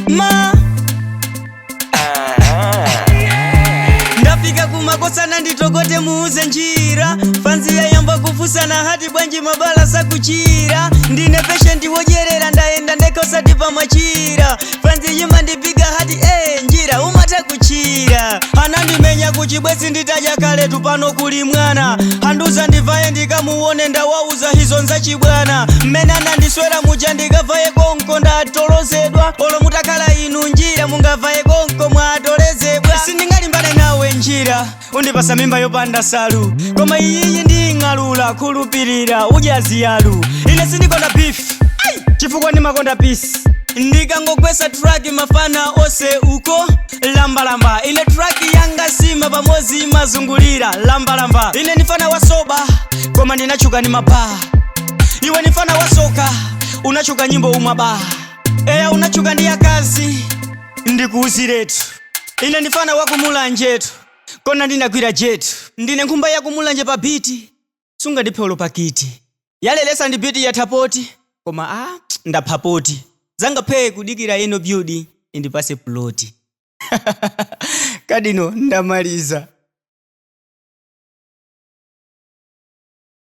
ma ndafika kumakosana nditokote muuze njira fanzi yayamba kufusana hati bwanji mabala sakuchira ndine patient wojerera ndaenda ndekosati pamachira fanzi yima ndipiga hati njira umata kuchira anandimenya kuchibwezi nditaja kale tupano kuli mwana handuza ndivaye ndikamuone ndawauza hizo nzachibwana mmene anandiswera muja ndikavaye konko ndatolozedwa olo mutakhala inu njira mungavaye konko mwatolezedwa sindingalimbane nawe njira undipasa mimba yopanda salu koma iyiyi nding'alula khulupirira ujaziyalu ine sindikonda beef chifukwa ndimakonda peace ndikangogwesa track mafana ose uko lambalamba ine track yanga sima pamozi mazungulira lambalamba ine ndifana wasoba koma ndinachuka ni mabaa iwe ndifana wasoka unachuka nyimbo umaba eya unachuka ndi akazi ndikuuziretu ine ndifana wakumulanjetu kona ndinagwira jetu ndine nkhumba yakumulanje pa biti sunga ndipholo pakiti yalelesa ndi biti ya tapoti koma ndaphapoti zanga phe kudikira eno beauty indipase ploti kadino ndamaliza.